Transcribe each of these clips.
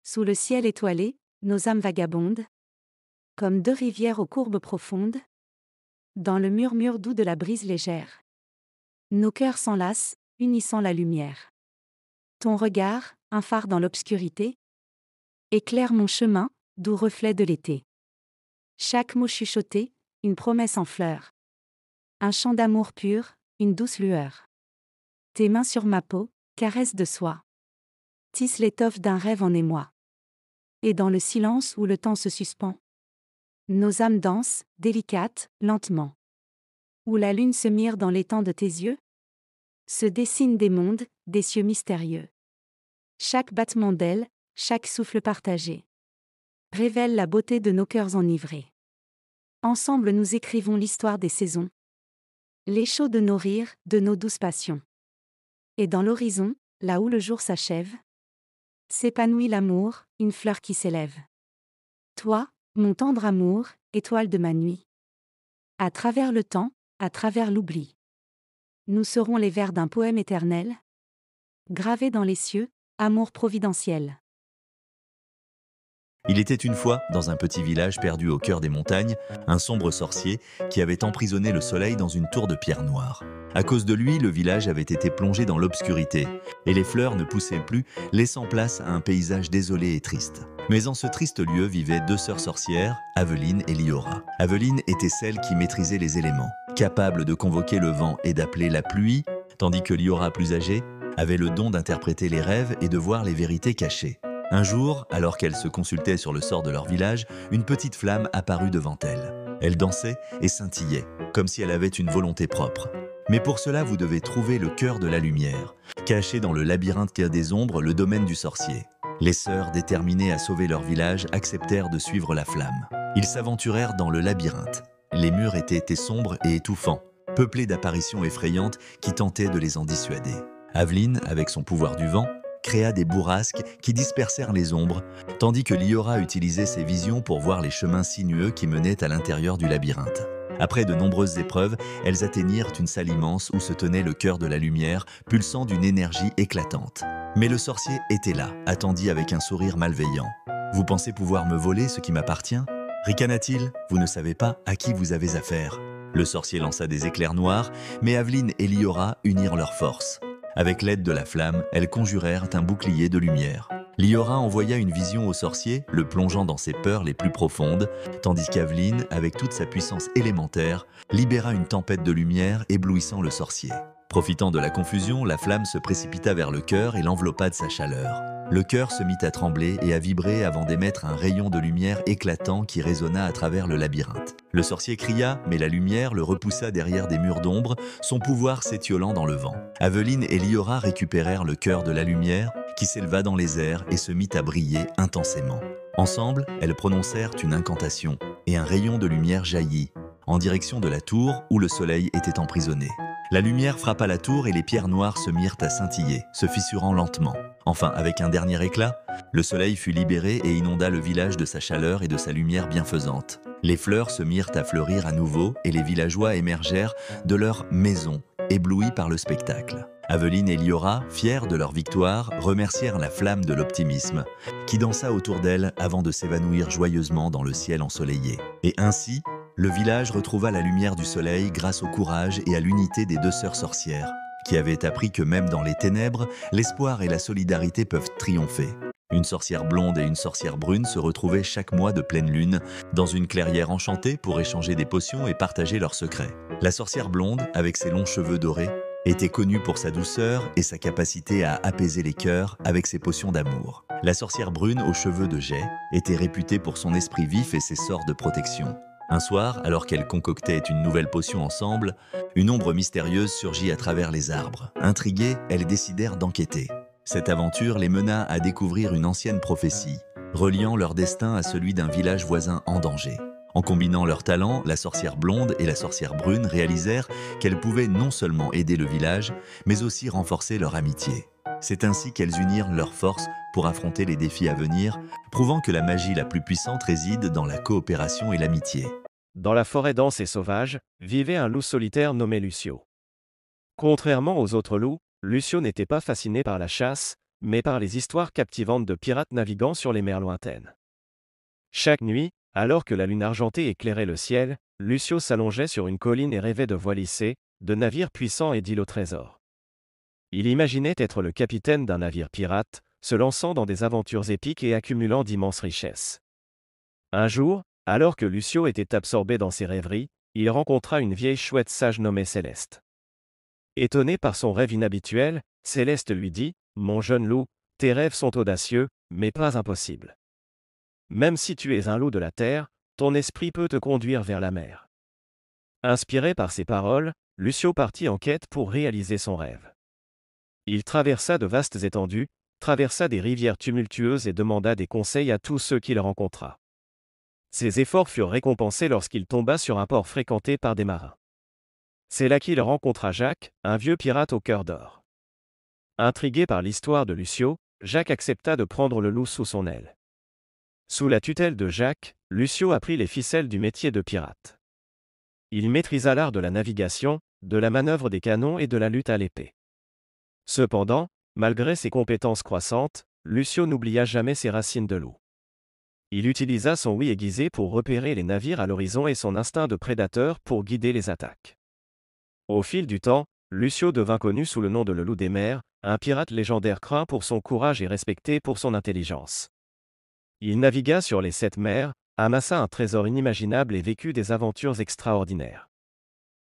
Sous le ciel étoilé, nos âmes vagabondent, comme deux rivières aux courbes profondes, dans le murmure doux de la brise légère. Nos cœurs s'enlacent, unissant la lumière. Ton regard, un phare dans l'obscurité, éclaire mon chemin, doux reflet de l'été. Chaque mot chuchoté, une promesse en fleurs. Un chant d'amour pur, une douce lueur. Tes mains sur ma peau, caresse de soie. Tisse l'étoffe d'un rêve en émoi. Et dans le silence où le temps se suspend, nos âmes dansent, délicates, lentement. Où la lune se mire dans l'étang de tes yeux, se dessinent des mondes, des cieux mystérieux. Chaque battement d'ailes, chaque souffle partagé, révèle la beauté de nos cœurs enivrés. Ensemble nous écrivons l'histoire des saisons, l'écho de nos rires, de nos douces passions. Et dans l'horizon, là où le jour s'achève, s'épanouit l'amour, une fleur qui s'élève. Toi, mon tendre amour, étoile de ma nuit. À travers le temps, à travers l'oubli, nous serons les vers d'un poème éternel, gravé dans les cieux, amour providentiel. Il était une fois, dans un petit village perdu au cœur des montagnes, un sombre sorcier qui avait emprisonné le soleil dans une tour de pierre noire. À cause de lui, le village avait été plongé dans l'obscurité, et les fleurs ne poussaient plus, laissant place à un paysage désolé et triste. Mais en ce triste lieu vivaient deux sœurs sorcières, Aveline et Liora. Aveline était celle qui maîtrisait les éléments, capable de convoquer le vent et d'appeler la pluie, tandis que Liora, plus âgée, avait le don d'interpréter les rêves et de voir les vérités cachées. Un jour, alors qu'elles se consultaient sur le sort de leur village, une petite flamme apparut devant elles. Elle dansait et scintillait, comme si elle avait une volonté propre. Mais pour cela, vous devez trouver le cœur de la lumière, caché dans le labyrinthe des ombres, le domaine du sorcier. Les sœurs, déterminées à sauver leur village, acceptèrent de suivre la flamme. Ils s'aventurèrent dans le labyrinthe. Les murs étaient sombres et étouffants, peuplés d'apparitions effrayantes qui tentaient de les en dissuader. Aveline, avec son pouvoir du vent, créa des bourrasques qui dispersèrent les ombres, tandis que Liora utilisait ses visions pour voir les chemins sinueux qui menaient à l'intérieur du labyrinthe. Après de nombreuses épreuves, elles atteignirent une salle immense où se tenait le cœur de la lumière, pulsant d'une énergie éclatante. Mais le sorcier était là, attendit avec un sourire malveillant. « Vous pensez pouvoir me voler ce qui m'appartient » ricana-t-il. « Vous ne savez pas à qui vous avez affaire. » Le sorcier lança des éclairs noirs, mais Aveline et Liora unirent leurs forces. Avec l'aide de la flamme, elles conjurèrent un bouclier de lumière. Liora envoya une vision au sorcier, le plongeant dans ses peurs les plus profondes, tandis qu'Aveline, avec toute sa puissance élémentaire, libéra une tempête de lumière éblouissant le sorcier. Profitant de la confusion, la flamme se précipita vers le cœur et l'enveloppa de sa chaleur. Le cœur se mit à trembler et à vibrer avant d'émettre un rayon de lumière éclatant qui résonna à travers le labyrinthe. Le sorcier cria, mais la lumière le repoussa derrière des murs d'ombre, son pouvoir s'étiolant dans le vent. Aveline et Liora récupérèrent le cœur de la lumière, qui s'éleva dans les airs et se mit à briller intensément. Ensemble, elles prononcèrent une incantation, et un rayon de lumière jaillit, en direction de la tour où le soleil était emprisonné. La lumière frappa la tour et les pierres noires se mirent à scintiller, se fissurant lentement. Enfin, avec un dernier éclat, le soleil fut libéré et inonda le village de sa chaleur et de sa lumière bienfaisante. Les fleurs se mirent à fleurir à nouveau et les villageois émergèrent de leur maison, éblouis par le spectacle. Aveline et Liora, fiers de leur victoire, remercièrent la flamme de l'optimisme, qui dansa autour d'elles avant de s'évanouir joyeusement dans le ciel ensoleillé. Et ainsi, le village retrouva la lumière du soleil grâce au courage et à l'unité des deux sœurs sorcières, qui avaient appris que même dans les ténèbres, l'espoir et la solidarité peuvent triompher. Une sorcière blonde et une sorcière brune se retrouvaient chaque mois de pleine lune dans une clairière enchantée pour échanger des potions et partager leurs secrets. La sorcière blonde, avec ses longs cheveux dorés, était connue pour sa douceur et sa capacité à apaiser les cœurs avec ses potions d'amour. La sorcière brune aux cheveux de jais était réputée pour son esprit vif et ses sorts de protection. Un soir, alors qu'elles concoctaient une nouvelle potion ensemble, une ombre mystérieuse surgit à travers les arbres. Intriguées, elles décidèrent d'enquêter. Cette aventure les mena à découvrir une ancienne prophétie, reliant leur destin à celui d'un village voisin en danger. En combinant leurs talents, la sorcière blonde et la sorcière brune réalisèrent qu'elles pouvaient non seulement aider le village, mais aussi renforcer leur amitié. C'est ainsi qu'elles unirent leurs forces pour affronter les défis à venir, prouvant que la magie la plus puissante réside dans la coopération et l'amitié. Dans la forêt dense et sauvage, vivait un loup solitaire nommé Lucio. Contrairement aux autres loups, Lucio n'était pas fasciné par la chasse, mais par les histoires captivantes de pirates naviguant sur les mers lointaines. Chaque nuit, alors que la lune argentée éclairait le ciel, Lucio s'allongeait sur une colline et rêvait de voiles lissées, de navires puissants et d'îles au trésor. Il imaginait être le capitaine d'un navire pirate, se lançant dans des aventures épiques et accumulant d'immenses richesses. Un jour, alors que Lucio était absorbé dans ses rêveries, il rencontra une vieille chouette sage nommée Céleste. Étonné par son rêve inhabituel, Céleste lui dit : « Mon jeune loup, tes rêves sont audacieux, mais pas impossibles. Même si tu es un loup de la terre, ton esprit peut te conduire vers la mer. » Inspiré par ces paroles, Lucio partit en quête pour réaliser son rêve. Il traversa de vastes étendues, traversa des rivières tumultueuses et demanda des conseils à tous ceux qu'il rencontra. Ses efforts furent récompensés lorsqu'il tomba sur un port fréquenté par des marins. C'est là qu'il rencontra Jacques, un vieux pirate au cœur d'or. Intrigué par l'histoire de Lucio, Jacques accepta de prendre le loup sous son aile. Sous la tutelle de Jacques, Lucio apprit les ficelles du métier de pirate. Il maîtrisa l'art de la navigation, de la manœuvre des canons et de la lutte à l'épée. Cependant, malgré ses compétences croissantes, Lucio n'oublia jamais ses racines de loup. Il utilisa son ouïe aiguisée pour repérer les navires à l'horizon et son instinct de prédateur pour guider les attaques. Au fil du temps, Lucio devint connu sous le nom de le loup des mers, un pirate légendaire craint pour son courage et respecté pour son intelligence. Il navigua sur les 7 mers, amassa un trésor inimaginable et vécut des aventures extraordinaires.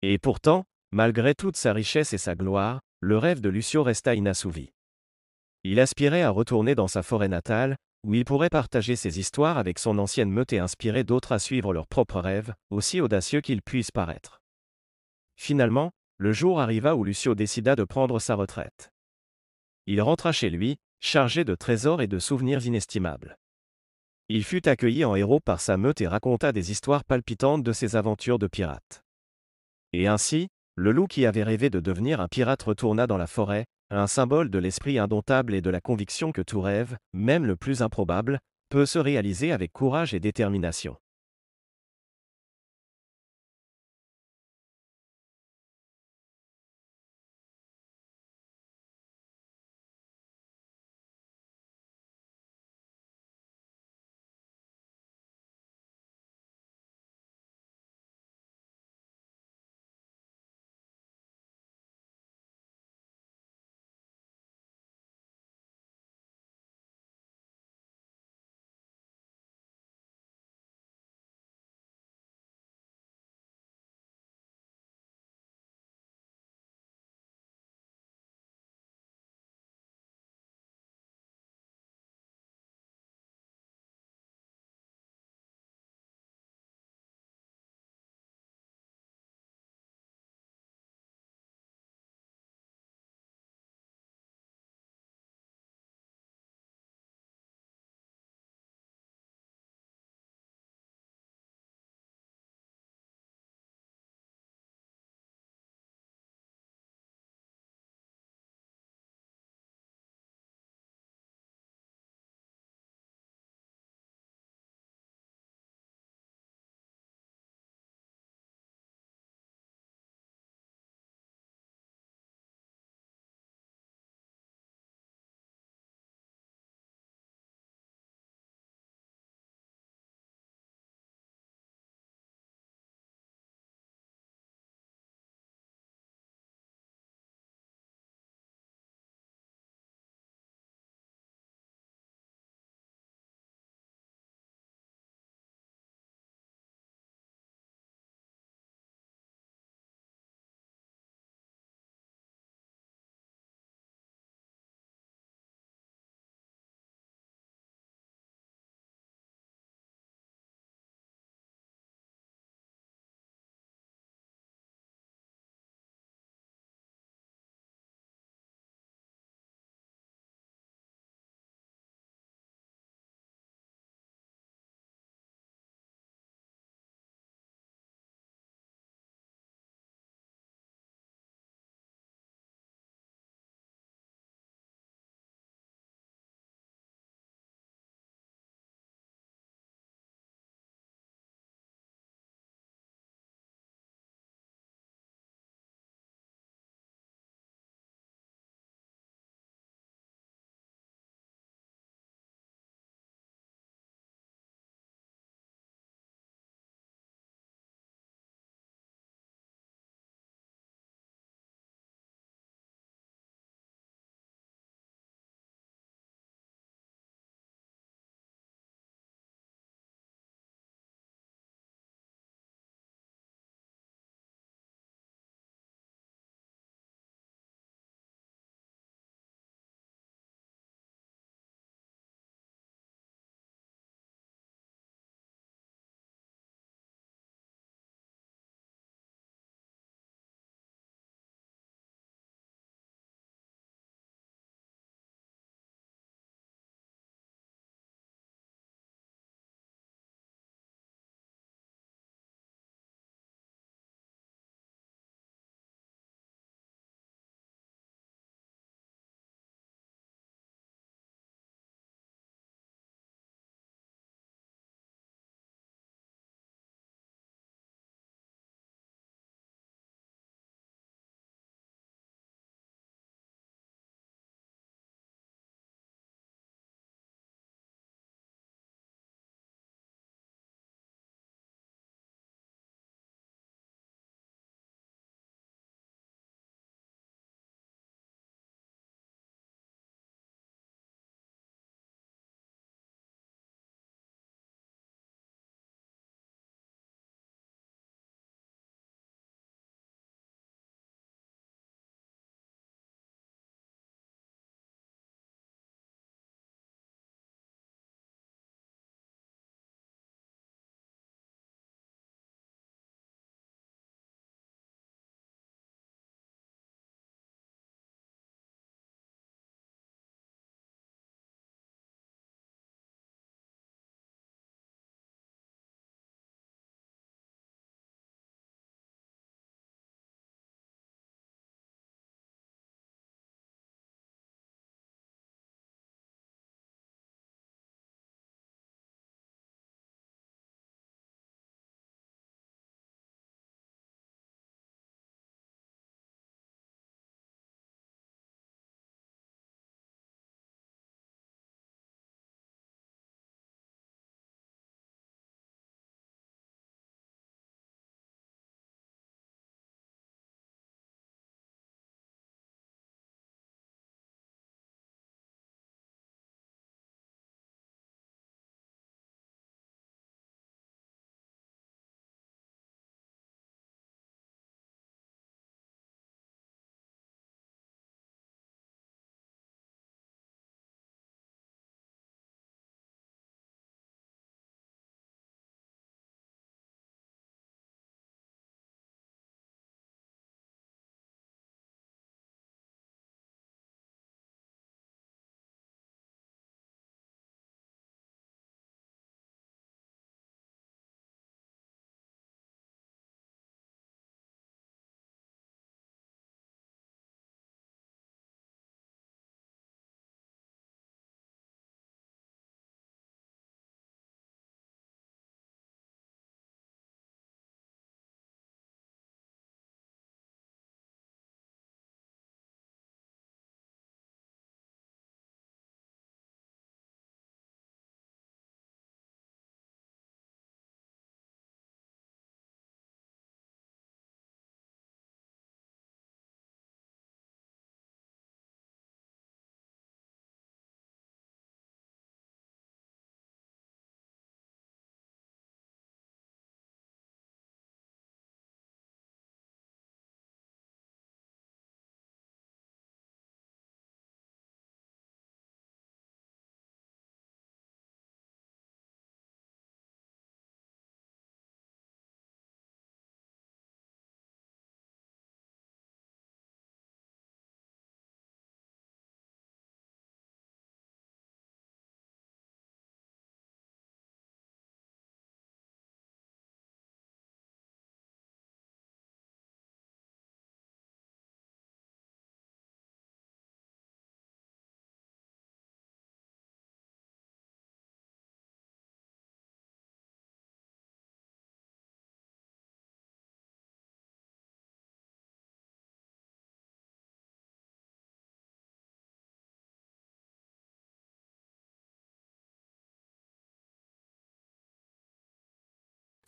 Et pourtant, malgré toute sa richesse et sa gloire, le rêve de Lucio resta inassouvi. Il aspirait à retourner dans sa forêt natale, où il pourrait partager ses histoires avec son ancienne meute et inspirer d'autres à suivre leurs propres rêves, aussi audacieux qu'ils puissent paraître. Finalement, le jour arriva où Lucio décida de prendre sa retraite. Il rentra chez lui, chargé de trésors et de souvenirs inestimables. Il fut accueilli en héros par sa meute et raconta des histoires palpitantes de ses aventures de pirate. Et ainsi, le loup qui avait rêvé de devenir un pirate retourna dans la forêt, un symbole de l'esprit indomptable et de la conviction que tout rêve, même le plus improbable, peut se réaliser avec courage et détermination.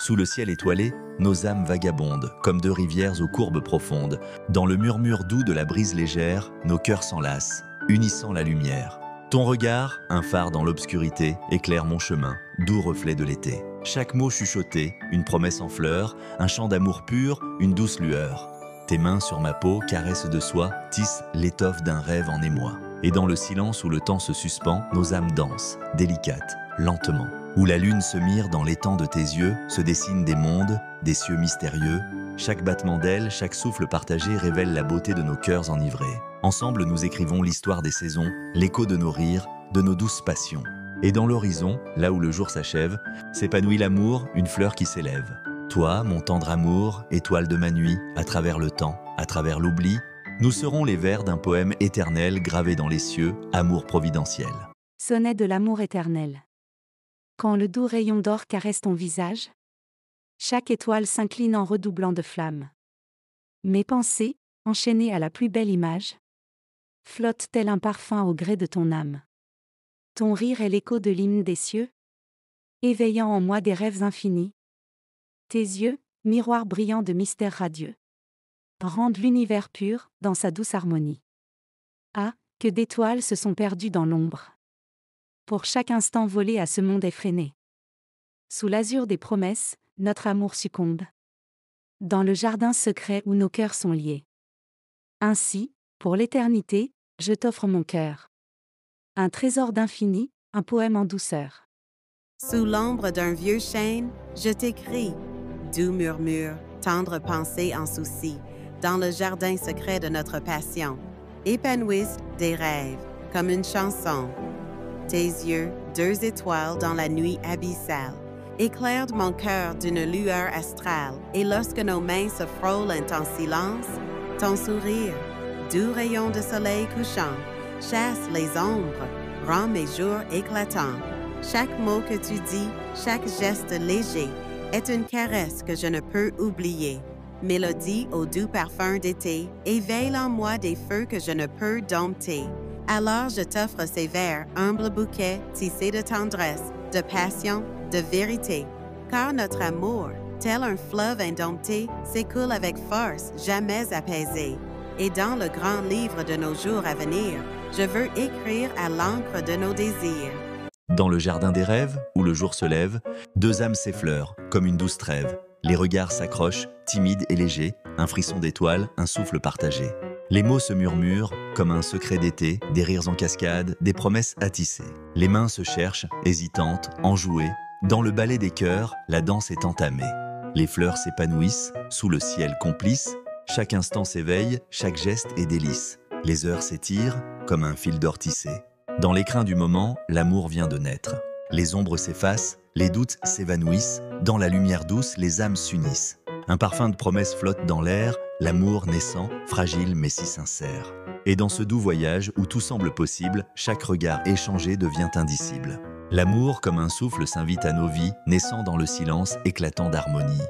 Sous le ciel étoilé, nos âmes vagabondent, comme deux rivières aux courbes profondes. Dans le murmure doux de la brise légère, nos cœurs s'enlacent, unissant la lumière. Ton regard, un phare dans l'obscurité, éclaire mon chemin, doux reflet de l'été. Chaque mot chuchoté, une promesse en fleurs, un chant d'amour pur, une douce lueur. Tes mains sur ma peau, caresses de soie, tissent l'étoffe d'un rêve en émoi. Et dans le silence où le temps se suspend, nos âmes dansent, délicates, lentement. Où la lune se mire dans l'étang de tes yeux, se dessinent des mondes, des cieux mystérieux. Chaque battement d'ailes, chaque souffle partagé révèle la beauté de nos cœurs enivrés. Ensemble, nous écrivons l'histoire des saisons, l'écho de nos rires, de nos douces passions. Et dans l'horizon, là où le jour s'achève, s'épanouit l'amour, une fleur qui s'élève. Toi, mon tendre amour, étoile de ma nuit, à travers le temps, à travers l'oubli, nous serons les vers d'un poème éternel gravé dans les cieux, amour providentiel. Sonnet de l'amour éternel. Quand le doux rayon d'or caresse ton visage, chaque étoile s'incline en redoublant de flamme. Mes pensées, enchaînées à la plus belle image, flottent tel un parfum au gré de ton âme. Ton rire est l'écho de l'hymne des cieux, éveillant en moi des rêves infinis. Tes yeux, miroir brillant de mystères radieux, rendent l'univers pur dans sa douce harmonie. Ah, que d'étoiles se sont perdues dans l'ombre, pour chaque instant volé à ce monde effréné. Sous l'azur des promesses, notre amour succombe, dans le jardin secret où nos cœurs sont liés. Ainsi, pour l'éternité, je t'offre mon cœur. Un trésor d'infini, un poème en douceur. Sous l'ombre d'un vieux chêne, je t'écris. Doux murmure, tendre pensée en souci, dans le jardin secret de notre passion, épanouissent des rêves, comme une chanson. Tes yeux, deux étoiles dans la nuit abyssale, éclairent mon cœur d'une lueur astrale, et lorsque nos mains se frôlent en silence, ton sourire, doux rayon de soleil couchant, chasse les ombres, rend mes jours éclatants. Chaque mot que tu dis, chaque geste léger, est une caresse que je ne peux oublier. Mélodie au doux parfum d'été, éveille en moi des feux que je ne peux dompter. Alors je t'offre ces vers, humble bouquet, tissé de tendresse, de passion, de vérité. Car notre amour, tel un fleuve indompté, s'écoule avec force, jamais apaisé. Et dans le grand livre de nos jours à venir, je veux écrire à l'encre de nos désirs. Dans le jardin des rêves, où le jour se lève, deux âmes s'effleurent, comme une douce trêve. Les regards s'accrochent, timides et légers, un frisson d'étoiles, un souffle partagé. Les mots se murmurent, comme un secret d'été, des rires en cascade, des promesses à tisser. Les mains se cherchent, hésitantes, enjouées. Dans le ballet des cœurs, la danse est entamée. Les fleurs s'épanouissent, sous le ciel complice. Chaque instant s'éveille, chaque geste est délice. Les heures s'étirent, comme un fil d'or tissé. Dans l'écrin du moment, l'amour vient de naître. Les ombres s'effacent, les doutes s'évanouissent. Dans la lumière douce, les âmes s'unissent. Un parfum de promesse flotte dans l'air, l'amour naissant, fragile mais si sincère. Et dans ce doux voyage où tout semble possible, chaque regard échangé devient indicible. L'amour, comme un souffle, s'invite à nos vies, naissant dans le silence éclatant d'harmonie.